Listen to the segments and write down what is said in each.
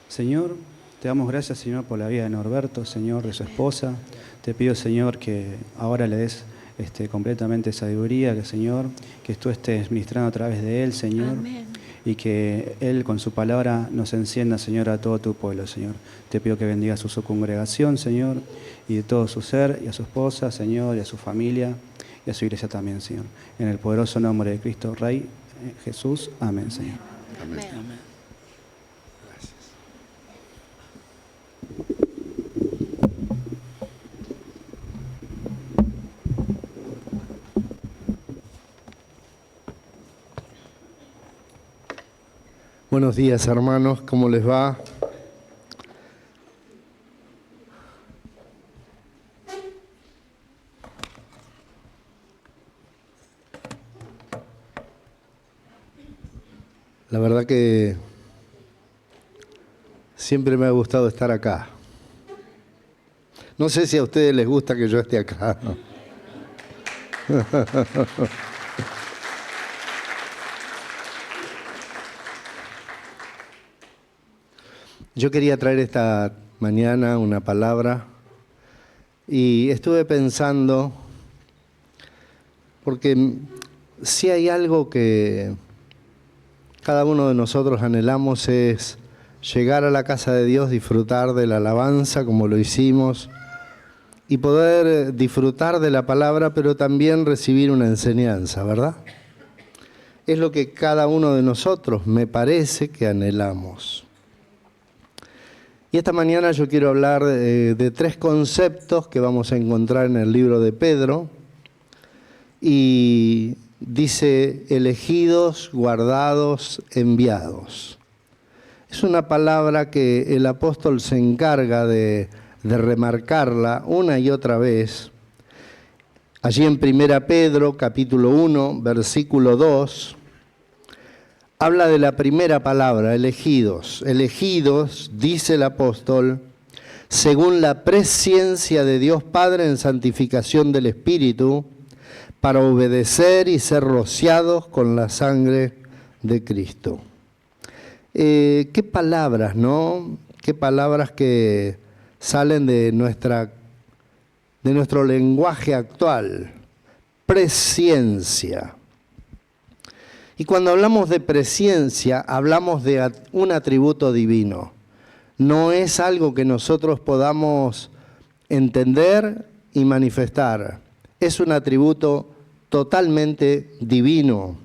Señor, te damos gracias, Señor, por la vida de Norberto, Señor, de su esposa. Te pido, Señor, que ahora le des completamente sabiduría, que, Señor, que tú estés ministrando a través de él, Señor. Amén. Y que él con su palabra nos encienda, Señor, a todo tu pueblo, Señor. Te pido que bendiga a su congregación, Señor, y de todo su ser, y a su esposa, Señor, y a su familia, y a su iglesia también, Señor. En el poderoso nombre de Cristo Rey, Jesús. Amén, Señor. Amén. Amén. Buenos días, hermanos, ¿cómo les va? La verdad que siempre me ha gustado estar acá. No sé si a ustedes les gusta que yo esté acá, ¿no? Yo quería traer esta mañana una palabra y estuve pensando, porque si hay algo que cada uno de nosotros anhelamos es llegar a la casa de Dios, disfrutar de la alabanza como lo hicimos y poder disfrutar de la palabra, pero también recibir una enseñanza, ¿verdad? Es lo que cada uno de nosotros me parece que anhelamos. Y esta mañana yo quiero hablar de 3 conceptos que vamos a encontrar en el libro de Pedro. Y dice, elegidos, guardados, enviados. Es una palabra que el apóstol se encarga de remarcarla una y otra vez. Allí en 1 Pedro, capítulo 1, versículo 2, habla de la primera palabra, elegidos. Elegidos, dice el apóstol, según la presciencia de Dios Padre en santificación del Espíritu, para obedecer y ser rociados con la sangre de Cristo. Qué palabras, ¿no? Qué palabras que salen de nuestro lenguaje actual. Presciencia. Y cuando hablamos de presciencia, hablamos de un atributo divino. No es algo que nosotros podamos entender y manifestar. Es un atributo totalmente divino.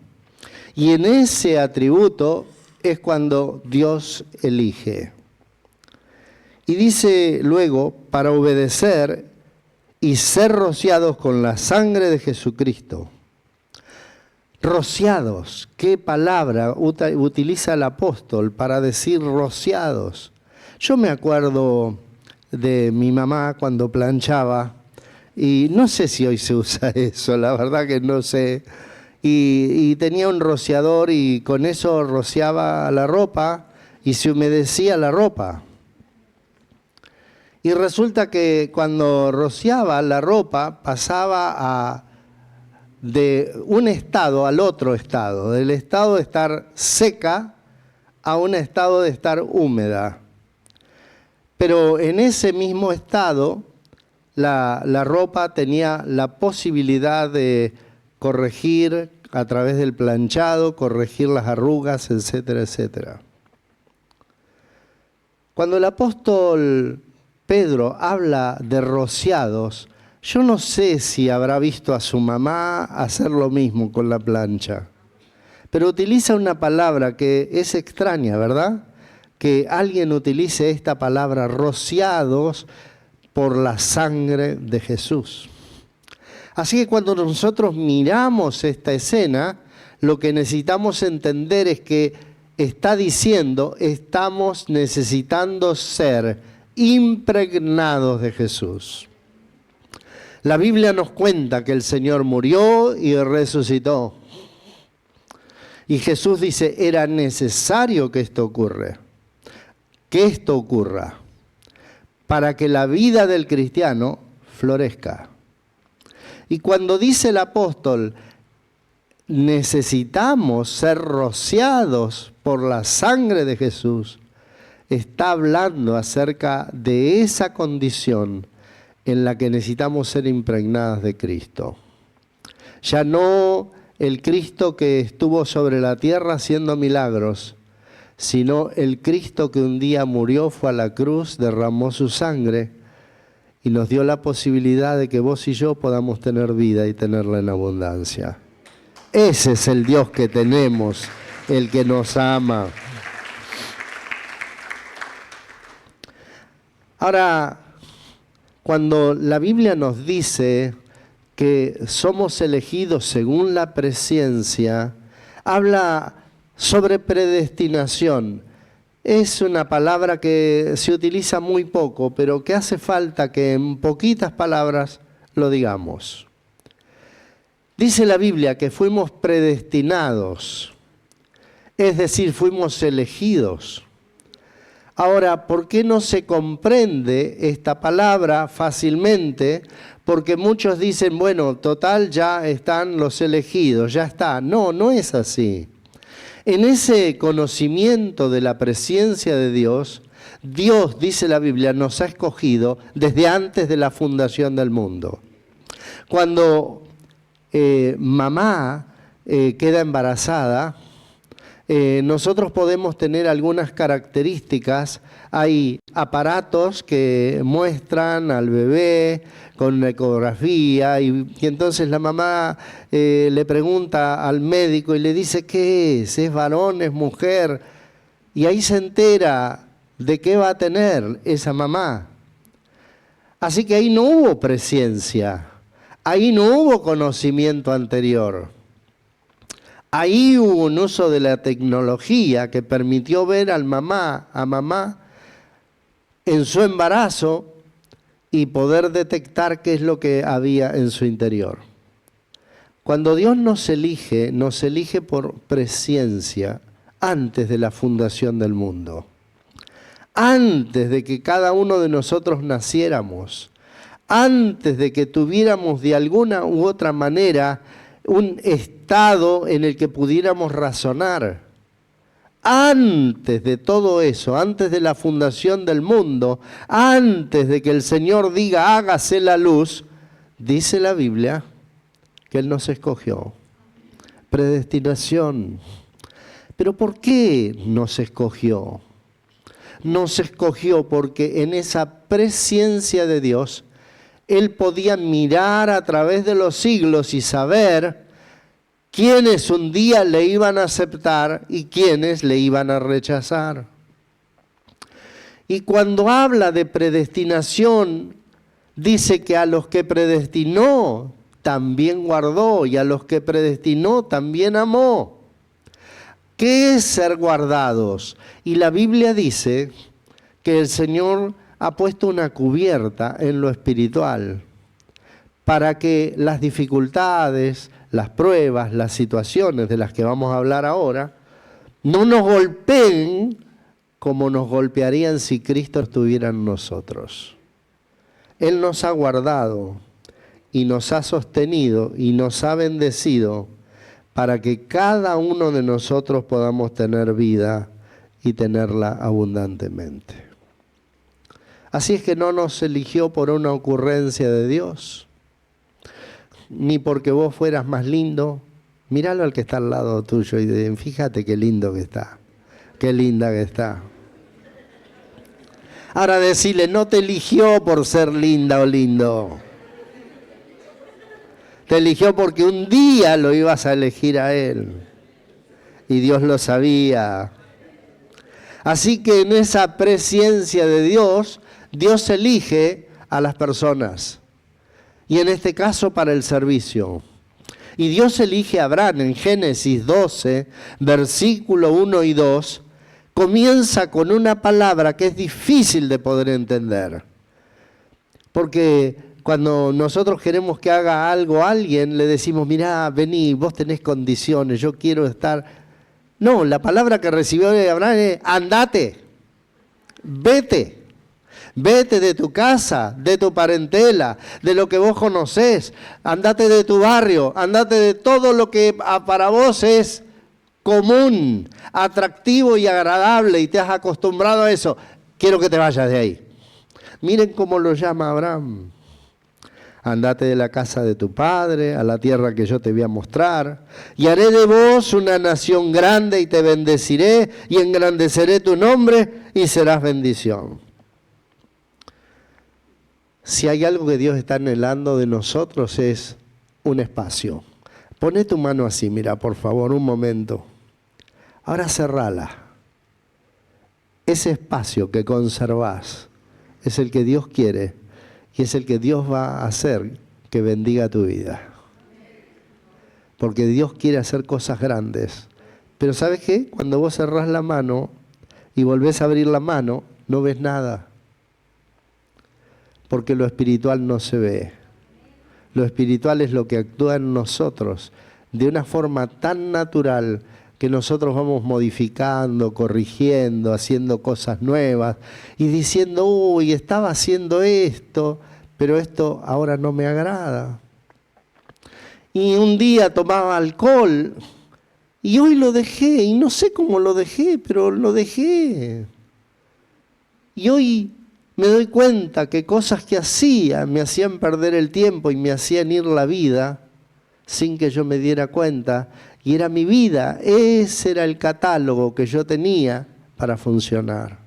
Y en ese atributo es cuando Dios elige. Y dice luego, para obedecer y ser rociados con la sangre de Jesucristo. Rociados, ¿qué palabra utiliza el apóstol para decir rociados? Yo me acuerdo de mi mamá cuando planchaba, y no sé si hoy se usa eso, la verdad que no sé. Y tenía un rociador y con eso rociaba la ropa y se humedecía la ropa. Y resulta que cuando rociaba la ropa pasaba de un estado al otro estado, del estado de estar seca a un estado de estar húmeda. Pero en ese mismo estado la ropa tenía la posibilidad de corregir a través del planchado, corregir las arrugas, etcétera, etcétera. Cuando el apóstol Pedro habla de rociados, yo no sé si habrá visto a su mamá hacer lo mismo con la plancha, pero utiliza una palabra que es extraña, ¿verdad? Que alguien utilice esta palabra, rociados por la sangre de Jesús. Así que cuando nosotros miramos esta escena, lo que necesitamos entender es que está diciendo, estamos necesitando ser impregnados de Jesús. La Biblia nos cuenta que el Señor murió y resucitó. Y Jesús dice, era necesario que esto ocurra. Que esto ocurra para que la vida del cristiano florezca. Y cuando dice el apóstol, necesitamos ser rociados por la sangre de Jesús, está hablando acerca de esa condición en la que necesitamos ser impregnadas de Cristo. Ya no el Cristo que estuvo sobre la tierra haciendo milagros, sino el Cristo que un día murió, fue a la cruz, derramó su sangre y nos dio la posibilidad de que vos y yo podamos tener vida y tenerla en abundancia. Ese es el Dios que tenemos, el que nos ama. Ahora, cuando la Biblia nos dice que somos elegidos según la presciencia, habla sobre predestinación. Es una palabra que se utiliza muy poco, pero que hace falta que en poquitas palabras lo digamos. Dice la Biblia que fuimos predestinados, es decir, fuimos elegidos. Ahora, ¿por qué no se comprende esta palabra fácilmente? Porque muchos dicen, bueno, total, ya están los elegidos, ya está. No, no es así. En ese conocimiento de la presencia de Dios, Dios, dice la Biblia, nos ha escogido desde antes de la fundación del mundo. Cuando mamá queda embarazada, nosotros podemos tener algunas características. Hay aparatos que muestran al bebé con una ecografía y entonces la mamá le pregunta al médico y le dice ¿qué es? ¿Es varón? ¿Es mujer? Y ahí se entera de qué va a tener esa mamá. Así que ahí no hubo presciencia, ahí no hubo conocimiento anterior. Ahí hubo un uso de la tecnología que permitió ver a mamá en su embarazo y poder detectar qué es lo que había en su interior. Cuando Dios nos elige por presciencia antes de la fundación del mundo. Antes de que cada uno de nosotros naciéramos. Antes de que tuviéramos de alguna u otra manera un estado en el que pudiéramos razonar. Antes de todo eso, antes de la fundación del mundo, antes de que el Señor diga hágase la luz, dice la Biblia que Él nos escogió. Predestinación. ¿Pero por qué nos escogió? Nos escogió porque en esa presciencia de Dios, Él podía mirar a través de los siglos y saber quiénes un día le iban a aceptar y quiénes le iban a rechazar. Y cuando habla de predestinación, dice que a los que predestinó también guardó y a los que predestinó también amó. ¿Qué es ser guardados? Y la Biblia dice que el Señor ha puesto una cubierta en lo espiritual para que las dificultades, las pruebas, las situaciones de las que vamos a hablar ahora, no nos golpeen como nos golpearían si Cristo estuviera en nosotros. Él nos ha guardado y nos ha sostenido y nos ha bendecido para que cada uno de nosotros podamos tener vida y tenerla abundantemente. Así es que no nos eligió por una ocurrencia de Dios, ni porque vos fueras más lindo. Míralo al que está al lado tuyo y fíjate qué lindo que está, qué linda que está. Ahora decirle, no te eligió por ser linda o lindo. Te eligió porque un día lo ibas a elegir a Él. Y Dios lo sabía. Así que en esa presciencia de Dios, Dios elige a las personas. Y en este caso para el servicio. Y Dios elige a Abraham en Génesis 12, versículo 1 y 2. Comienza con una palabra que es difícil de poder entender. Porque cuando nosotros queremos que haga algo a alguien, le decimos, mirá, vení, vos tenés condiciones, yo quiero estar. No, la palabra que recibió de Abraham es, andate, vete. Vete de tu casa, de tu parentela, de lo que vos conocés. Andate de tu barrio, andate de todo lo que para vos es común, atractivo y agradable y te has acostumbrado a eso, quiero que te vayas de ahí. Miren cómo lo llama Abraham. Andate de la casa de tu padre a la tierra que yo te voy a mostrar, y haré de vos una nación grande y te bendeciré y engrandeceré tu nombre y serás bendición. Si hay algo que Dios está anhelando de nosotros es un espacio. Poné tu mano así, mira, por favor, un momento. Ahora cerrala. Ese espacio que conservás es el que Dios quiere y es el que Dios va a hacer que bendiga tu vida. Porque Dios quiere hacer cosas grandes. Pero ¿sabes qué? Cuando vos cerrás la mano y volvés a abrir la mano, no ves nada. Porque lo espiritual no se ve. Lo espiritual es lo que actúa en nosotros de una forma tan natural que nosotros vamos modificando, corrigiendo, haciendo cosas nuevas y diciendo, uy, estaba haciendo esto, pero esto ahora no me agrada. Y un día tomaba alcohol y hoy lo dejé, y no sé cómo lo dejé, pero lo dejé. Y hoy me doy cuenta que cosas que hacía me hacían perder el tiempo y me hacían ir la vida sin que yo me diera cuenta. Y era mi vida, ese era el catálogo que yo tenía para funcionar.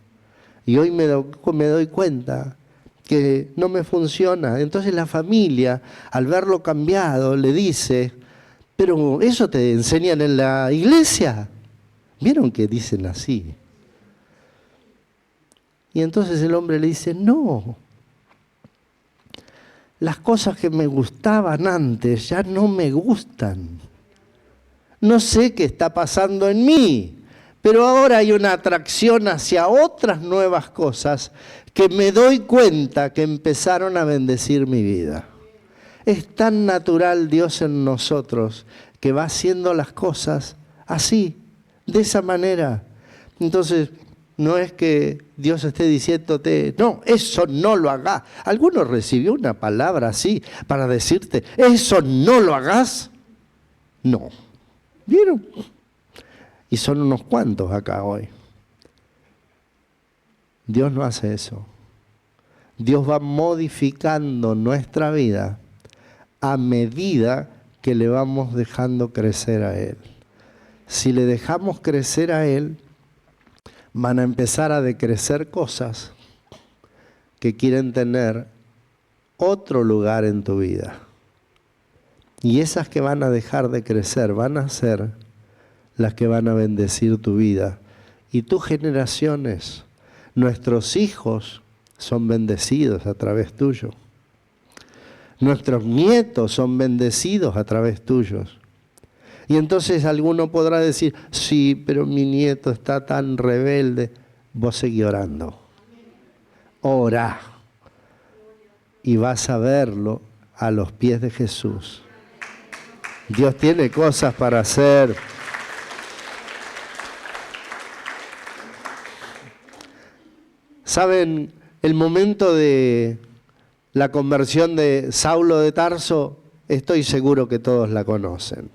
Y hoy me doy cuenta que no me funciona. Entonces la familia, al verlo cambiado, le dice, pero ¿eso te enseñan en la iglesia? ¿Vieron que dicen así? Y entonces el hombre le dice, no, las cosas que me gustaban antes ya no me gustan. No sé qué está pasando en mí, pero ahora hay una atracción hacia otras nuevas cosas que me doy cuenta que empezaron a bendecir mi vida. Es tan natural Dios en nosotros que va haciendo las cosas así, de esa manera. Entonces, no es que Dios esté diciéndote, no, eso no lo hagas. ¿Alguno recibió una palabra así para decirte, eso no lo hagas? No. ¿Vieron? Y son unos cuantos acá hoy. Dios no hace eso. Dios va modificando nuestra vida a medida que le vamos dejando crecer a Él. Si le dejamos crecer a Él, van a empezar a decrecer cosas que quieren tener otro lugar en tu vida. Y esas que van a dejar de crecer van a ser las que van a bendecir tu vida. Y tus generaciones, nuestros hijos son bendecidos a través tuyo. Nuestros nietos son bendecidos a través tuyos. Y entonces alguno podrá decir, sí, pero mi nieto está tan rebelde. Vos seguí orando. Orá. Y vas a verlo a los pies de Jesús. Dios tiene cosas para hacer. ¿Saben? El momento de la conversión de Saulo de Tarso, estoy seguro que todos la conocen.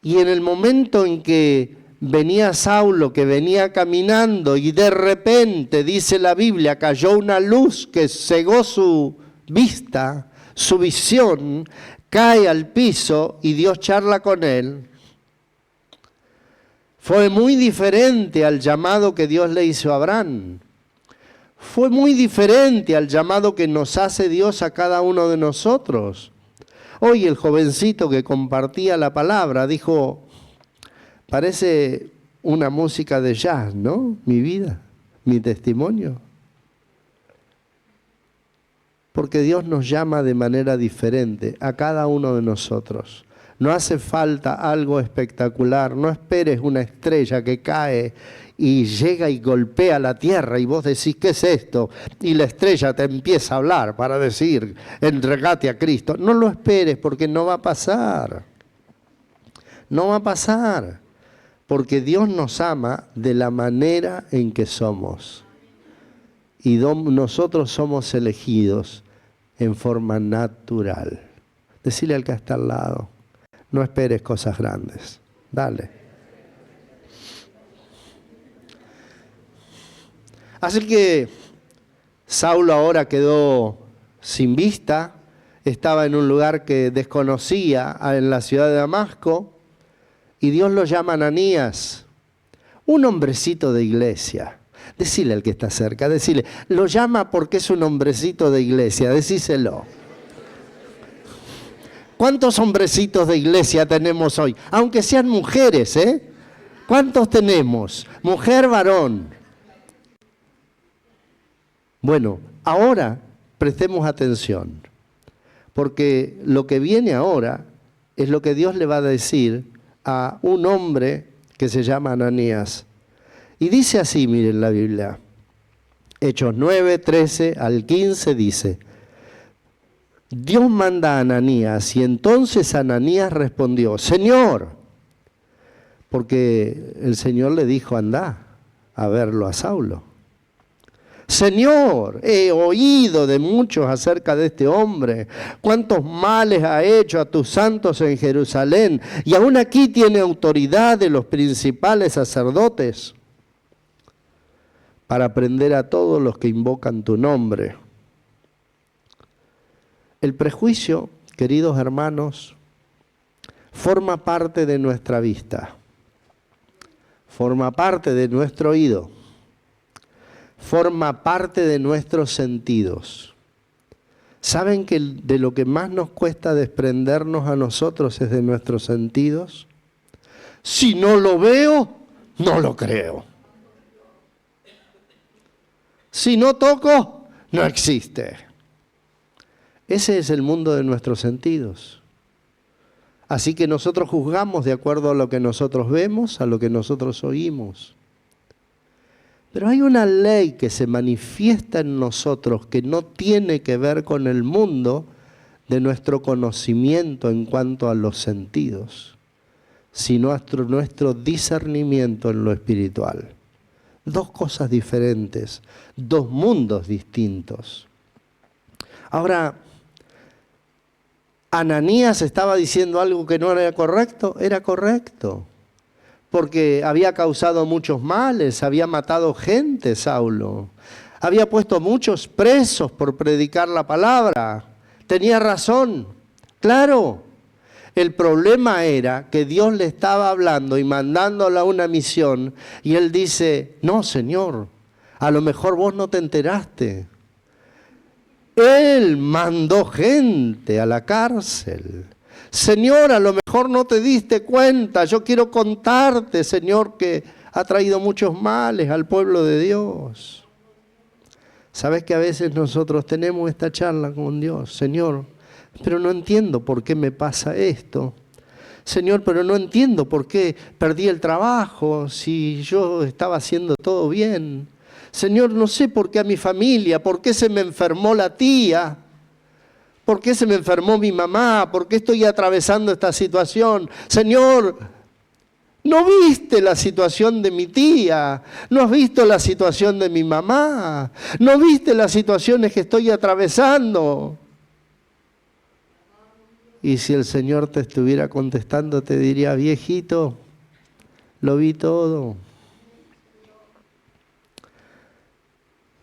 Y en el momento en que venía Saulo, que venía caminando, y de repente, dice la Biblia, cayó una luz que cegó su vista, su visión, cae al piso y Dios charla con él. Fue muy diferente al llamado que Dios le hizo a Abraham. Fue muy diferente al llamado que nos hace Dios a cada uno de nosotros. Hoy el jovencito que compartía la palabra dijo, parece una música de jazz, ¿no? Mi vida, mi testimonio. Porque Dios nos llama de manera diferente a cada uno de nosotros. No hace falta algo espectacular, no esperes una estrella que cae y llega y golpea la tierra y vos decís, ¿qué es esto? Y la estrella te empieza a hablar para decir, entregate a Cristo. No lo esperes porque no va a pasar. No va a pasar. Porque Dios nos ama de la manera en que somos. Y nosotros somos elegidos en forma natural. Decirle al que está al lado, no esperes cosas grandes. Dale. Así que Saulo ahora quedó sin vista, estaba en un lugar que desconocía en la ciudad de Damasco, y Dios lo llama Ananías, un hombrecito de iglesia. Decile al que está cerca, decile, lo llama porque es un hombrecito de iglesia, decíselo. ¿Cuántos hombrecitos de iglesia tenemos hoy? Aunque sean mujeres, ¿eh? ¿Cuántos tenemos? Mujer, varón. Bueno, ahora prestemos atención, porque lo que viene ahora es lo que Dios le va a decir a un hombre que se llama Ananías. Y dice así, miren la Biblia, Hechos 9, 13 al 15 dice, Dios manda a Ananías, y entonces Ananías respondió, Señor, porque el Señor le dijo, anda a verlo a Saulo. Señor, he oído de muchos acerca de este hombre, cuántos males ha hecho a tus santos en Jerusalén, y aún aquí tiene autoridad de los principales sacerdotes para prender a todos los que invocan tu nombre. El prejuicio, queridos hermanos, forma parte de nuestra vista, forma parte de nuestro oído, forma parte de nuestros sentidos. ¿Saben que de lo que más nos cuesta desprendernos a nosotros es de nuestros sentidos? Si no lo veo, no lo creo. Si no toco, no existe. Ese es el mundo de nuestros sentidos. Así que nosotros juzgamos de acuerdo a lo que nosotros vemos, a lo que nosotros oímos. Pero hay una ley que se manifiesta en nosotros que no tiene que ver con el mundo de nuestro conocimiento en cuanto a los sentidos, sino nuestro discernimiento en lo espiritual. Dos cosas diferentes, dos mundos distintos. Ahora, ¿Ananías estaba diciendo algo que no era correcto? Era correcto. Porque había causado muchos males, había matado gente, Saulo. Había puesto muchos presos por predicar la palabra. Tenía razón, claro. El problema era que Dios le estaba hablando y mandándole a una misión, y él dice, no, Señor, a lo mejor vos no te enteraste. Él mandó gente a la cárcel. Señor, a lo mejor no te diste cuenta, yo quiero contarte, Señor, que ha traído muchos males al pueblo de Dios. ¿Sabes que a veces nosotros tenemos esta charla con Dios? Señor, pero no entiendo por qué me pasa esto. Señor, pero no entiendo por qué perdí el trabajo si yo estaba haciendo todo bien. Señor, no sé por qué a mi familia, por qué se me enfermó la tía. ¿Por qué se me enfermó mi mamá? ¿Por qué estoy atravesando esta situación? Señor, ¿no viste la situación de mi tía? ¿No has visto la situación de mi mamá? ¿No viste las situaciones que estoy atravesando? Y si el Señor te estuviera contestando, te diría, viejito, lo vi todo.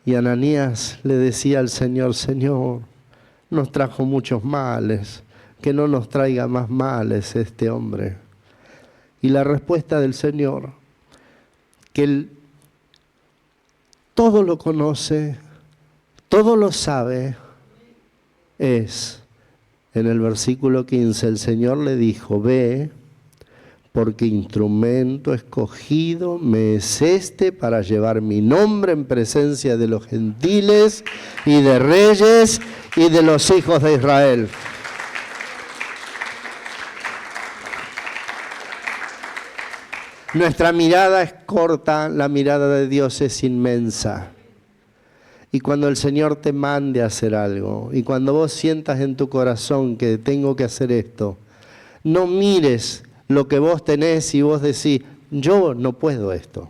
Y Ananías le decía al Señor, Señor, nos trajo muchos males, que no nos traiga más males este hombre. Y la respuesta del Señor, que Él todo lo conoce, todo lo sabe, es, en el versículo 15, el Señor le dijo, ve, porque instrumento escogido me es este para llevar mi nombre en presencia de los gentiles y de reyes y de los hijos de Israel. Nuestra mirada es corta, la mirada de Dios es inmensa. Y cuando el Señor te mande a hacer algo, y cuando vos sientas en tu corazón que tengo que hacer esto, no mires lo que vos tenés y vos decís, yo no puedo esto,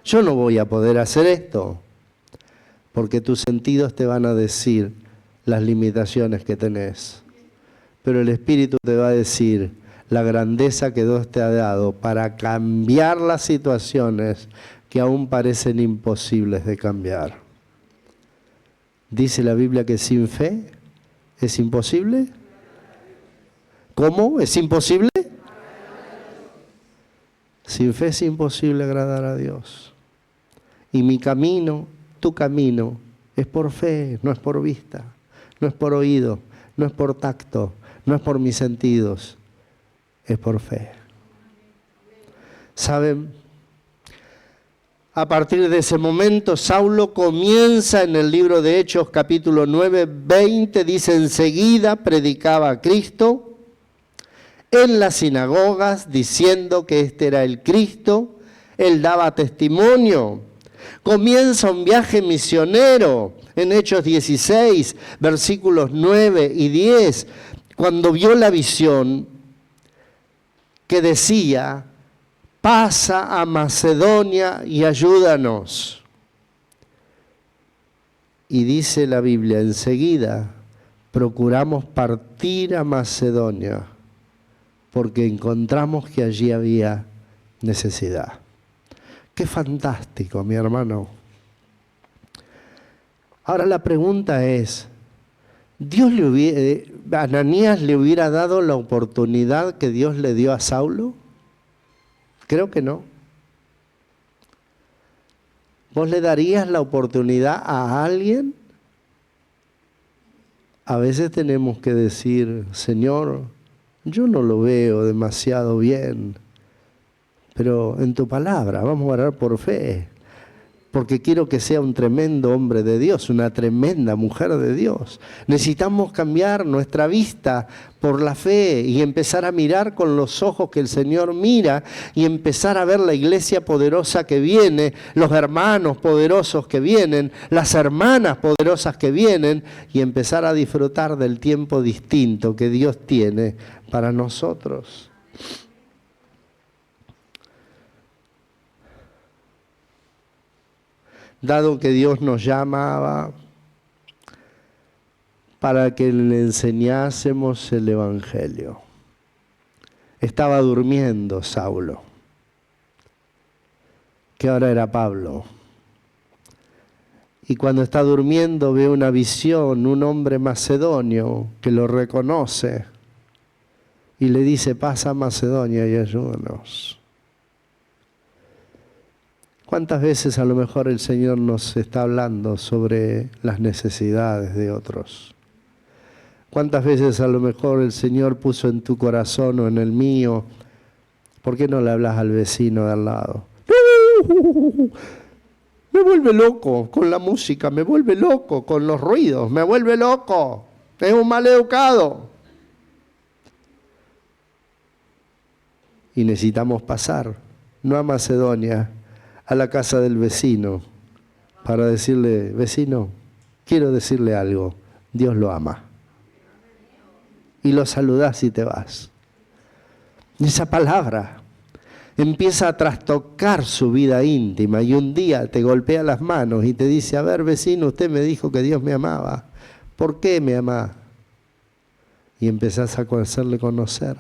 yo no voy a poder hacer esto, porque tus sentidos te van a decir las limitaciones que tenés. Pero el Espíritu te va a decir la grandeza que Dios te ha dado para cambiar las situaciones que aún parecen imposibles de cambiar. Dice la Biblia que sin fe es imposible. ¿Cómo? ¿Es imposible? Sin fe es imposible agradar a Dios. Y mi camino, tu camino, es por fe, no es por vista, no es por oído, no es por tacto, no es por mis sentidos, es por fe. ¿Saben? A partir de ese momento, Saulo comienza en el libro de Hechos, capítulo 9, 20, dice: enseguida predicaba a Cristo en las sinagogas, diciendo que este era el Cristo. Él daba testimonio. Comienza un viaje misionero en Hechos 16, versículos 9 y 10, cuando vio la visión que decía: pasa a Macedonia y ayúdanos. Y dice la Biblia, enseguida procuramos partir a Macedonia, porque encontramos que allí había necesidad. ¡Qué fantástico, mi hermano! Ahora la pregunta es, ¿Ananías le hubiera dado la oportunidad que Dios le dio a Saulo? Creo que no. ¿Vos le darías la oportunidad a alguien? A veces tenemos que decir, Señor, yo no lo veo demasiado bien, pero en tu palabra vamos a orar por fe, porque quiero que sea un tremendo hombre de Dios, una tremenda mujer de Dios. Necesitamos cambiar nuestra vista por la fe y empezar a mirar con los ojos que el Señor mira y empezar a ver la iglesia poderosa que viene, los hermanos poderosos que vienen, las hermanas poderosas que vienen, y empezar a disfrutar del tiempo distinto que Dios tiene para nosotros. Dado que Dios nos llamaba para que le enseñásemos el Evangelio. Estaba durmiendo Saulo, que ahora era Pablo. Y cuando está durmiendo ve una visión, un hombre macedonio que lo reconoce y le dice: pasa a Macedonia y ayúdanos. ¿Cuántas veces a lo mejor el Señor nos está hablando sobre las necesidades de otros? ¿Cuántas veces a lo mejor el Señor puso en tu corazón o en el mío? ¿Por qué no le hablas al vecino de al lado? Me vuelve loco con la música, me vuelve loco con los ruidos, me vuelve loco. Es un mal educado. Y necesitamos pasar, no a Macedonia, a la casa del vecino, para decirle: vecino, quiero decirle algo, Dios lo ama. Y lo saludás y te vas. Y esa palabra empieza a trastocar su vida íntima, y un día te golpea las manos y te dice: a ver, vecino, usted me dijo que Dios me amaba, ¿por qué me ama? Y empezás a hacerle conocer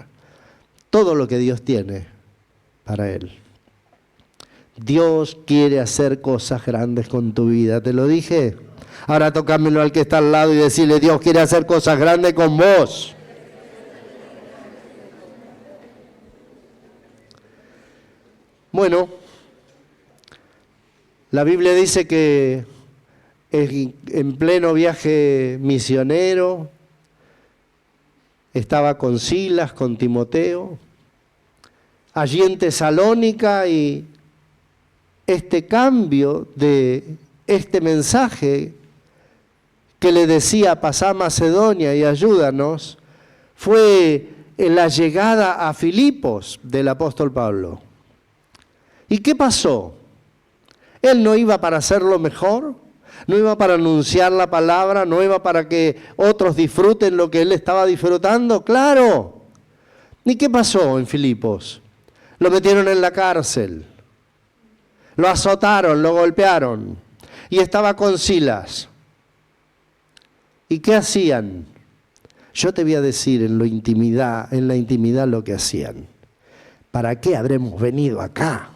todo lo que Dios tiene para él. Dios quiere hacer cosas grandes con tu vida, ¿te lo dije? Ahora tocámelo al que está al lado y decirle: Dios quiere hacer cosas grandes con vos. Bueno, la Biblia dice que en pleno viaje misionero estaba con Silas, con Timoteo, allí en Tesalónica, y este cambio de este mensaje que le decía: pasá a Macedonia y ayúdanos, fue en la llegada a Filipos del apóstol Pablo. ¿Y qué pasó? Él no iba para hacerlo mejor, no iba para anunciar la palabra, no iba para que otros disfruten lo que él estaba disfrutando, claro. ¿Y qué pasó en Filipos? Lo metieron en la cárcel, lo azotaron, lo golpearon, y estaba con Silas. ¿Y qué hacían? Yo te voy a decir en la intimidad lo que hacían. ¿Para qué habremos venido acá?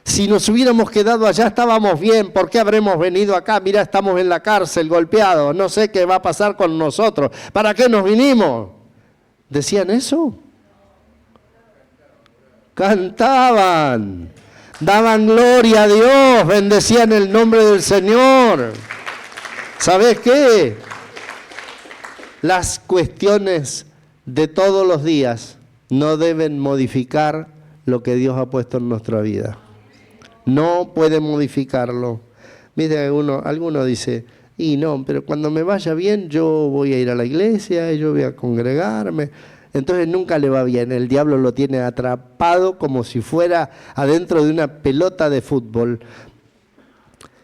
Si nos hubiéramos quedado allá estábamos bien. ¿Por qué habremos venido acá? Mira, estamos en la cárcel, golpeados. No sé qué va a pasar con nosotros. ¿Para qué nos vinimos? ¿Decían eso? Cantaban. Daban gloria a Dios. Bendecían el nombre del Señor. ¿Sabes qué? Las cuestiones de todos los días no deben modificar lo que Dios ha puesto en nuestra vida. No puede modificarlo. Viste, alguno dice, y no, pero cuando me vaya bien yo voy a ir a la iglesia, yo voy a congregarme. Entonces nunca le va bien. El diablo lo tiene atrapado como si fuera adentro de una pelota de fútbol.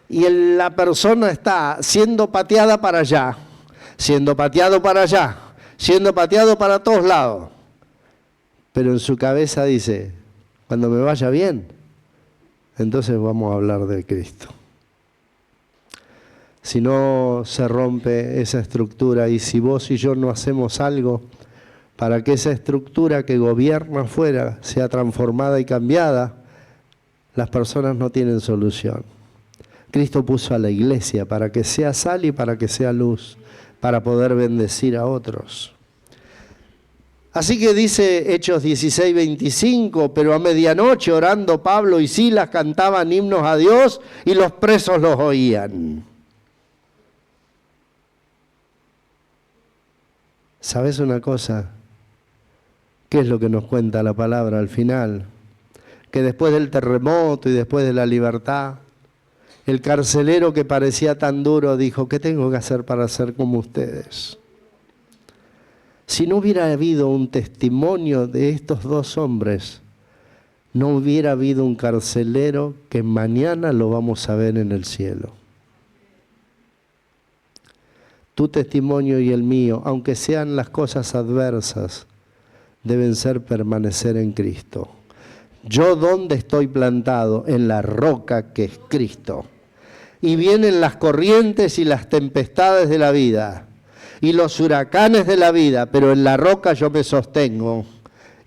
Y la persona está siendo pateada para allá, siendo pateado para allá, siendo pateado para todos lados. Pero en su cabeza dice, cuando me vaya bien, entonces vamos a hablar de Cristo. Si no se rompe esa estructura y si vos y yo no hacemos algo para que esa estructura que gobierna afuera sea transformada y cambiada, las personas no tienen solución. Cristo puso a la iglesia para que sea sal y para que sea luz, para poder bendecir a otros. Así que dice Hechos 16:25, pero a medianoche orando Pablo y Silas cantaban himnos a Dios y los presos los oían. ¿Sabes una cosa? ¿Qué es lo que nos cuenta la palabra al final? Que después del terremoto y después de la libertad, el carcelero que parecía tan duro dijo, ¿qué tengo que hacer para ser como ustedes? Si no hubiera habido un testimonio de estos dos hombres, no hubiera habido un carcelero que mañana lo vamos a ver en el cielo. Tu testimonio y el mío, aunque sean las cosas adversas, deben ser permanecer en Cristo. Yo, ¿dónde estoy plantado? En la roca que es Cristo. Y vienen las corrientes y las tempestades de la vida y los huracanes de la vida, pero en la roca yo me sostengo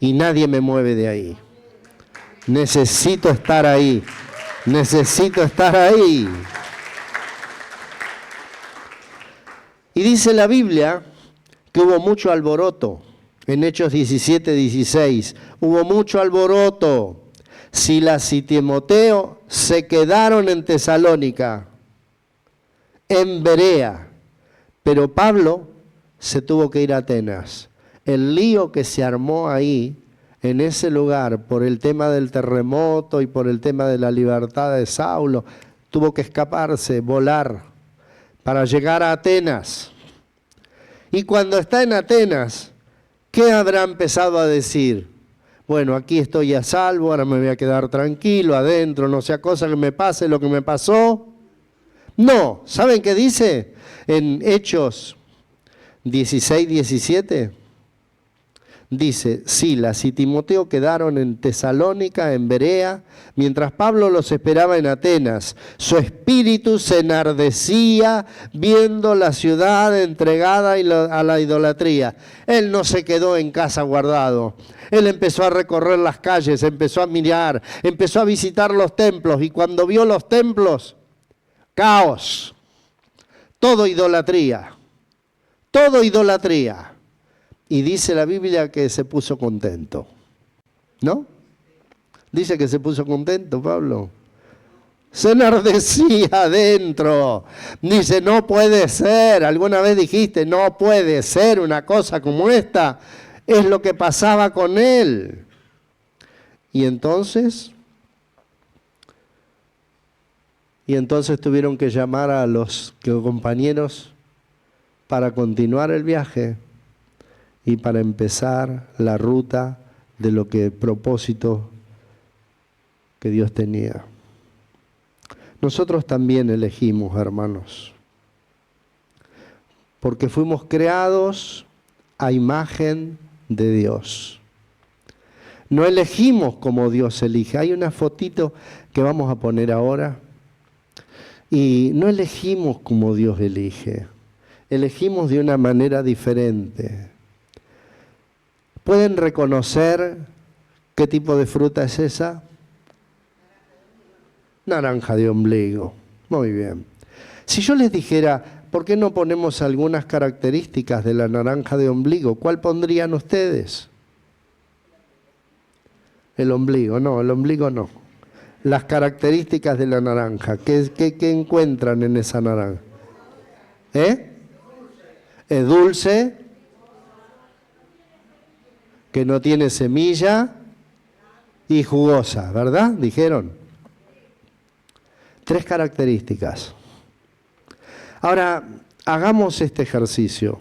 y nadie me mueve de ahí. Necesito estar ahí, necesito estar ahí. Y dice la Biblia que hubo mucho alboroto. En Hechos 17:16, hubo mucho alboroto. Silas y Timoteo se quedaron en Tesalónica, en Berea, pero Pablo se tuvo que ir a Atenas. El lío que se armó ahí, en ese lugar, por el tema del terremoto y por el tema de la libertad de Saulo, tuvo que escaparse, volar, para llegar a Atenas. Y cuando está en Atenas, ¿qué habrá empezado a decir? Bueno, aquí estoy a salvo, ahora me voy a quedar tranquilo, adentro, no sea cosa que me pase lo que me pasó. No, ¿saben qué dice? En Hechos 16:17, dice, Silas y Timoteo quedaron en Tesalónica, en Berea, mientras Pablo los esperaba en Atenas. Su espíritu se enardecía viendo la ciudad entregada a la idolatría. Él no se quedó en casa guardado. Él empezó a recorrer las calles, empezó a mirar, empezó a visitar los templos y cuando vio los templos, caos, todo idolatría, todo idolatría. Y dice la Biblia que se puso contento, ¿no? Dice que se puso contento, Pablo. Se enardecía adentro. Dice, no puede ser. Alguna vez dijiste, no puede ser una cosa como esta. Es lo que pasaba con él. Y entonces tuvieron que llamar a los compañeros para continuar el viaje y para empezar la ruta de lo que propósito que Dios tenía. Nosotros también elegimos, hermanos, porque fuimos creados a imagen de Dios. No elegimos como Dios elige. Hay una fotito que vamos a poner ahora. Y no elegimos como Dios elige. elegimos de una manera diferente. ¿Pueden reconocer qué tipo de fruta es esa? Naranja de ombligo. Muy bien. Si yo les dijera, ¿por qué no ponemos algunas características de la naranja de ombligo? ¿Cuál pondrían ustedes? El ombligo, no, el ombligo no. Las características de la naranja, ¿qué encuentran en esa naranja? Es dulce, que no tiene semilla y jugosa, ¿verdad? Dijeron. 3 características. Ahora, hagamos este ejercicio.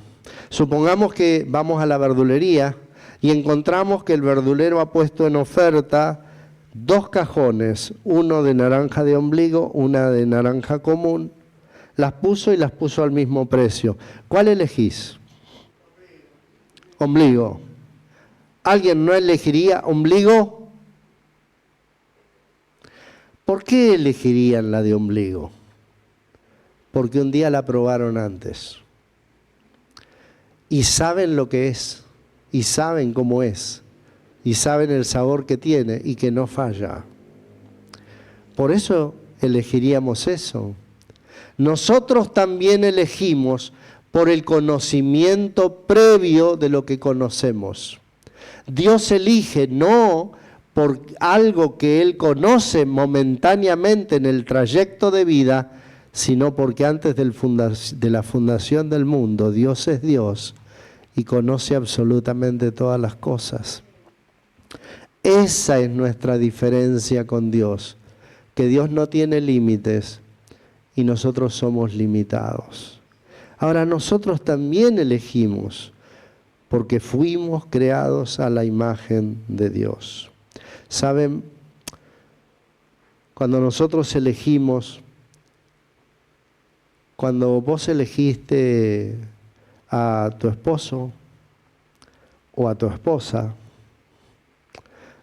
Supongamos que vamos a la verdulería y encontramos que el verdulero ha puesto en oferta 2 cajones, uno de naranja de ombligo, una de naranja común. Las puso y las puso al mismo precio. ¿Cuál elegís? Ombligo. ¿Alguien no elegiría ombligo? ¿Por qué elegirían la de ombligo? Porque un día la probaron antes. Y saben lo que es, y saben cómo es, y saben el sabor que tiene y que no falla. Por eso elegiríamos eso. Nosotros también elegimos por el conocimiento previo de lo que conocemos. Dios elige no por algo que Él conoce momentáneamente en el trayecto de vida, sino porque antes de la fundación del mundo, Dios es Dios y conoce absolutamente todas las cosas. Esa es nuestra diferencia con Dios, que Dios no tiene límites y nosotros somos limitados. Ahora, nosotros también elegimos, porque fuimos creados a la imagen de Dios. ¿Saben? Cuando nosotros elegimos, cuando vos elegiste a tu esposo o a tu esposa,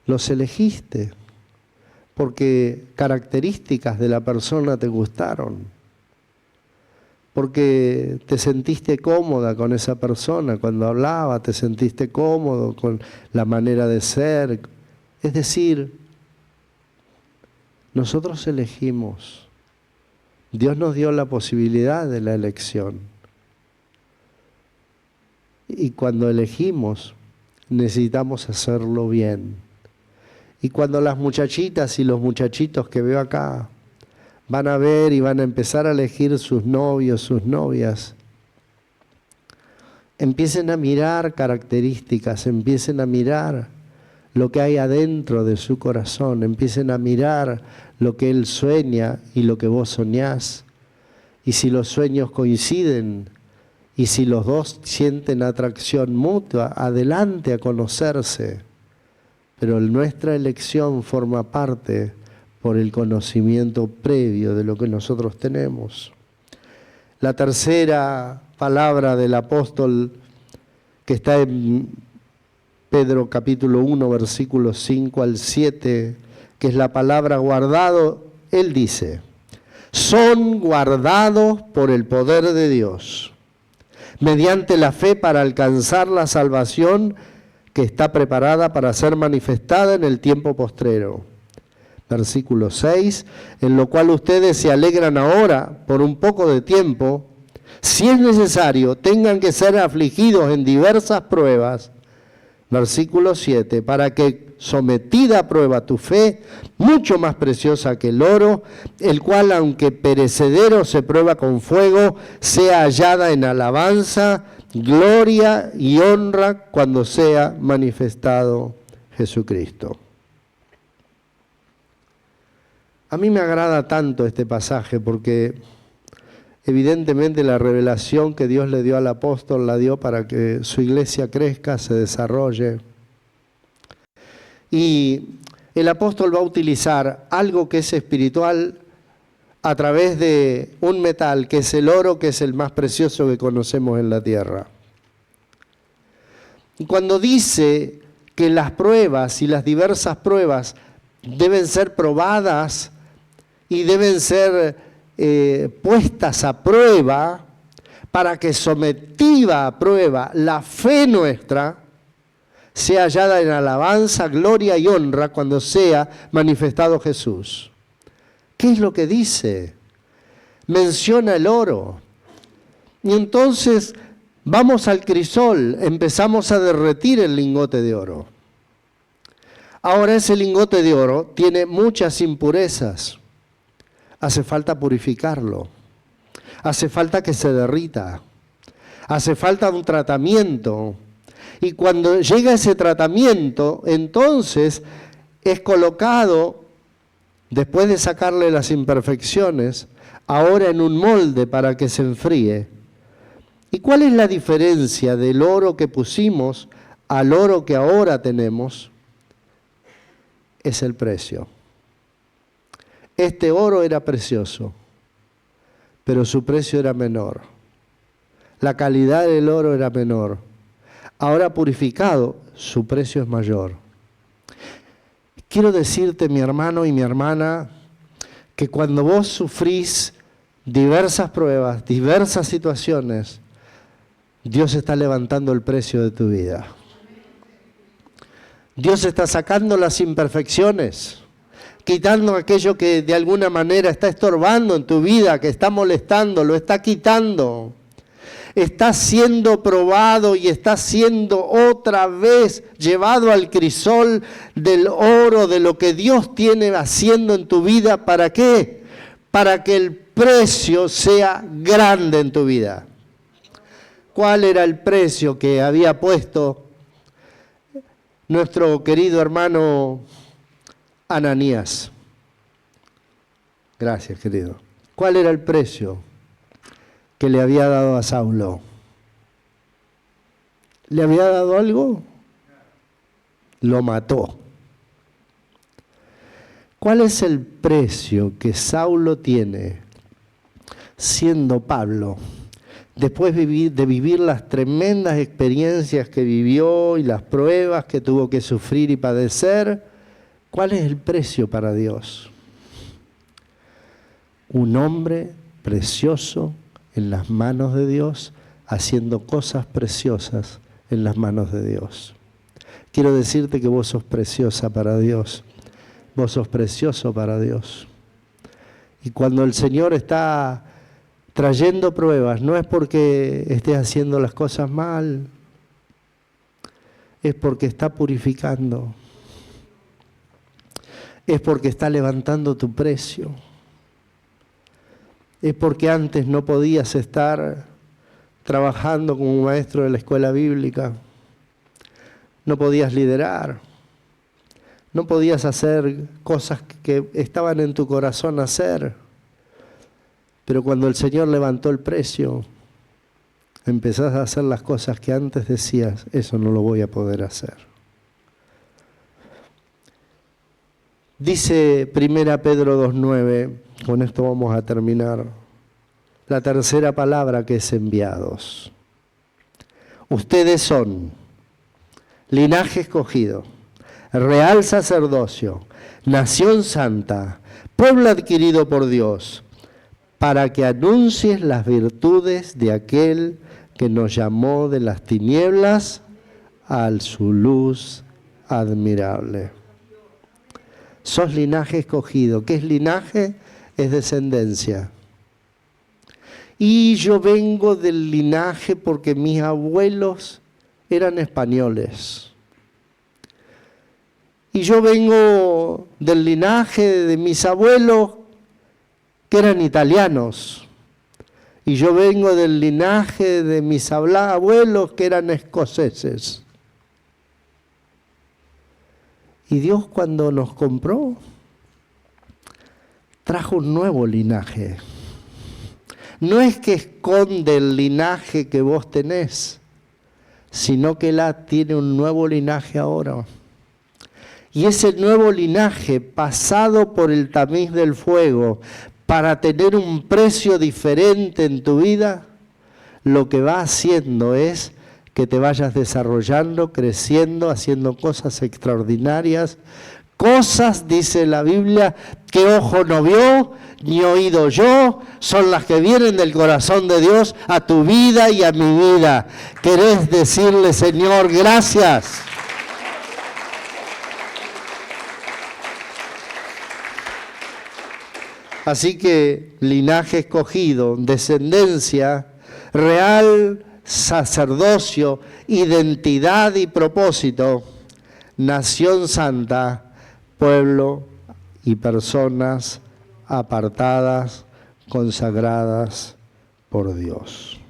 los elegiste porque características de la persona te gustaron, porque te sentiste cómoda con esa persona cuando hablaba, te sentiste cómodo con la manera de ser. Es decir, nosotros elegimos. Dios nos dio la posibilidad de la elección. Y cuando elegimos, necesitamos hacerlo bien. Y cuando las muchachitas y los muchachitos que veo acá van a ver y van a empezar a elegir sus novios, sus novias, empiecen a mirar características, empiecen a mirar lo que hay adentro de su corazón, empiecen a mirar lo que él sueña y lo que vos soñás. Y si los sueños coinciden y si los dos sienten atracción mutua, adelante a conocerse. Pero nuestra elección forma parte por el conocimiento previo de lo que nosotros tenemos. La tercera palabra del apóstol que está en Pedro capítulo 1, versículos 5 al 7, que es la palabra guardado, él dice: son guardados por el poder de Dios, mediante la fe para alcanzar la salvación que está preparada para ser manifestada en el tiempo postrero. Versículo 6, en lo cual ustedes se alegran ahora por un poco de tiempo, si es necesario, tengan que ser afligidos en diversas pruebas. Versículo 7, para que sometida a prueba tu fe, mucho más preciosa que el oro, el cual aunque perecedero se prueba con fuego, sea hallada en alabanza, gloria y honra cuando sea manifestado Jesucristo. A mí me agrada tanto este pasaje porque evidentemente la revelación que Dios le dio al apóstol la dio para que su iglesia crezca, se desarrolle. Y el apóstol va a utilizar algo que es espiritual a través de un metal que es el oro, que es el más precioso que conocemos en la tierra. Y cuando dice que las pruebas y las diversas pruebas deben ser probadas y deben ser puestas a prueba para que sometida a prueba la fe nuestra sea hallada en alabanza, gloria y honra cuando sea manifestado Jesús. ¿Qué es lo que dice? Menciona el oro. Y entonces vamos al crisol, empezamos a derretir el lingote de oro. Ahora ese lingote de oro tiene muchas impurezas. Hace falta purificarlo. Hace falta que se derrita. Hace falta un tratamiento. Y cuando llega ese tratamiento, entonces es colocado, después de sacarle las imperfecciones, ahora en un molde para que se enfríe. ¿Y cuál es la diferencia del oro que pusimos al oro que ahora tenemos? Es el precio. Este oro era precioso, pero su precio era menor. La calidad del oro era menor. Ahora purificado, su precio es mayor. Quiero decirte, mi hermano y mi hermana, que cuando vos sufrís diversas pruebas, diversas situaciones, Dios está levantando el precio de tu vida. Dios está sacando las imperfecciones, quitando aquello que de alguna manera está estorbando en tu vida, que está molestando, lo está quitando. Está siendo probado y está siendo otra vez llevado al crisol del oro, de lo que Dios tiene haciendo en tu vida. ¿Para qué? Para que el precio sea grande en tu vida. ¿Cuál era el precio que había puesto nuestro querido hermano Ananías? Gracias, querido. ¿Cuál era el precio que le había dado a Saulo? ¿Le había dado algo? Lo mató. ¿Cuál es el precio que Saulo tiene siendo Pablo? Después de vivir las tremendas experiencias que vivió y las pruebas que tuvo que sufrir y padecer, ¿cuál es el precio para Dios? Un hombre precioso en las manos de Dios, haciendo cosas preciosas en las manos de Dios. Quiero decirte que vos sos preciosa para Dios. Vos sos precioso para Dios. Y cuando el Señor está trayendo pruebas, no es porque estés haciendo las cosas mal, es porque está purificando, es porque está levantando tu precio, es porque antes no podías estar trabajando como maestro de la escuela bíblica, no podías liderar, no podías hacer cosas que estaban en tu corazón hacer. Pero cuando el Señor levantó el precio, empezás a hacer las cosas que antes decías, eso no lo voy a poder hacer. Dice 1 Pedro 2:9, con esto vamos a terminar, la tercera palabra que es enviados. Ustedes son linaje escogido, real sacerdocio, nación santa, pueblo adquirido por Dios, para que anuncies las virtudes de aquel que nos llamó de las tinieblas a su luz admirable. Sos linaje escogido. ¿Qué es linaje? Es descendencia. Y yo vengo del linaje porque mis abuelos eran españoles. Y yo vengo del linaje de mis abuelos que eran italianos, y yo vengo del linaje de mis abuelos que eran escoceses. Y Dios, cuando nos compró, trajo un nuevo linaje. No es que esconde el linaje que vos tenés, sino que Él tiene un nuevo linaje ahora. Y ese nuevo linaje, pasado por el tamiz del fuego, para tener un precio diferente en tu vida, lo que va haciendo es que te vayas desarrollando, creciendo, haciendo cosas extraordinarias, cosas, dice la Biblia, que ojo no vio, ni oído yo, son las que vienen del corazón de Dios a tu vida y a mi vida. ¿Querés decirle, Señor, gracias? Así que linaje escogido, descendencia, real sacerdocio, identidad y propósito, nación santa, pueblo y personas apartadas, consagradas por Dios.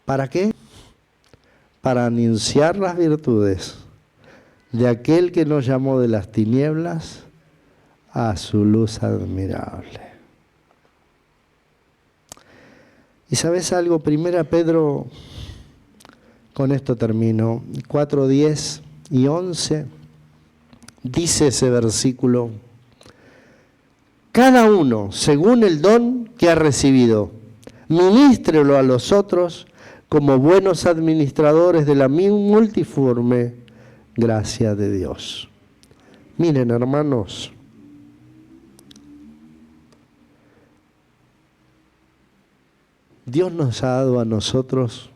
¿Para qué? Para anunciar las virtudes de aquel que nos llamó de las tinieblas a su luz admirable. Y ¿sabes algo? Primera Pedro, con esto termino, 4, 10 y 11, dice ese versículo: cada uno, según el don que ha recibido, ministrelo a los otros como buenos administradores de la multiforme gracia de Dios. Miren, hermanos, Dios nos ha dado a nosotros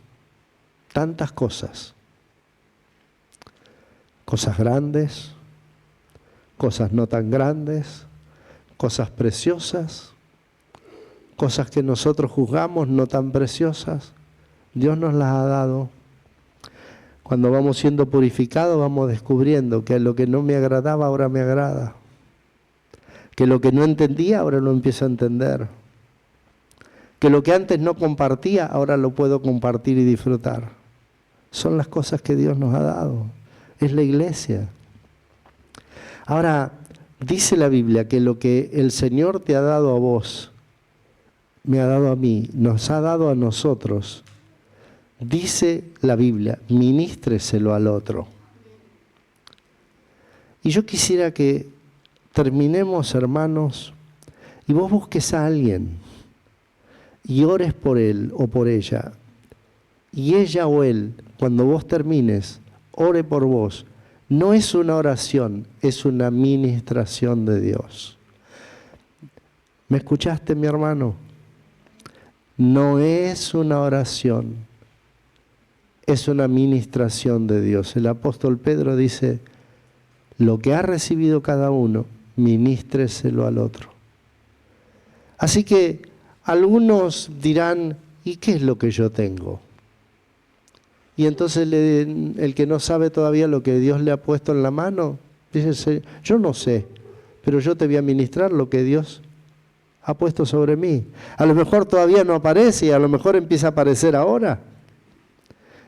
tantas cosas. Cosas grandes, cosas no tan grandes, cosas preciosas, cosas que nosotros juzgamos no tan preciosas. Dios nos las ha dado. Cuando vamos siendo purificados vamos descubriendo que lo que no me agradaba ahora me agrada. Que lo que no entendía ahora lo empiezo a entender. Que lo que antes no compartía ahora lo puedo compartir y disfrutar. Son las cosas que Dios nos ha dado. Es la iglesia. Ahora, dice la Biblia que lo que el Señor te ha dado a vos, me ha dado a mí, nos ha dado a nosotros. Dice la Biblia, ministreselo al otro. Y yo quisiera que terminemos, hermanos, y vos busques a alguien y ores por él o por ella. Y ella o él, cuando vos termines, ore por vos. No es una oración, es una ministración de Dios. ¿Me escuchaste, mi hermano? No es una oración, es una ministración de Dios. El apóstol Pedro dice, lo que ha recibido cada uno, ministreselo al otro. Así que algunos dirán, ¿y qué es lo que yo tengo? Y entonces el que no sabe todavía lo que Dios le ha puesto en la mano, dice, yo no sé, pero yo te voy a ministrar lo que Dios ha puesto sobre mí. A lo mejor todavía no aparece y a lo mejor empieza a aparecer ahora.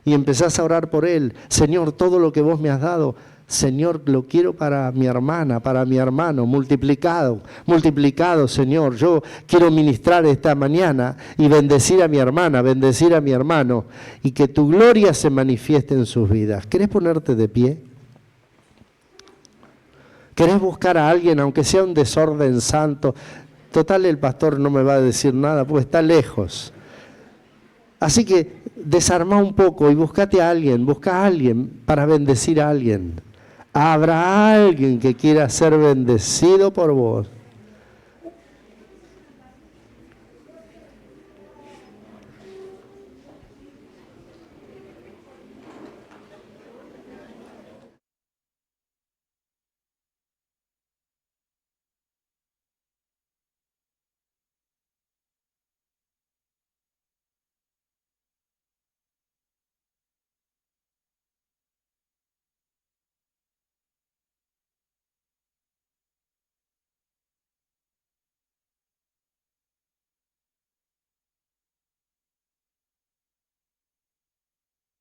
Y empezás a orar por él. Señor, todo lo que vos me has dado, Señor, lo quiero para mi hermana, para mi hermano, multiplicado, multiplicado, Señor. Yo quiero ministrar esta mañana y bendecir a mi hermana, bendecir a mi hermano, y que tu gloria se manifieste en sus vidas. ¿Querés ponerte de pie? ¿Querés buscar a alguien, aunque sea un desorden santo? Total, el pastor no me va a decir nada porque está lejos. Así que desarmá un poco y buscate a alguien, busca a alguien para bendecir a alguien. Habrá alguien que quiera ser bendecido por vos.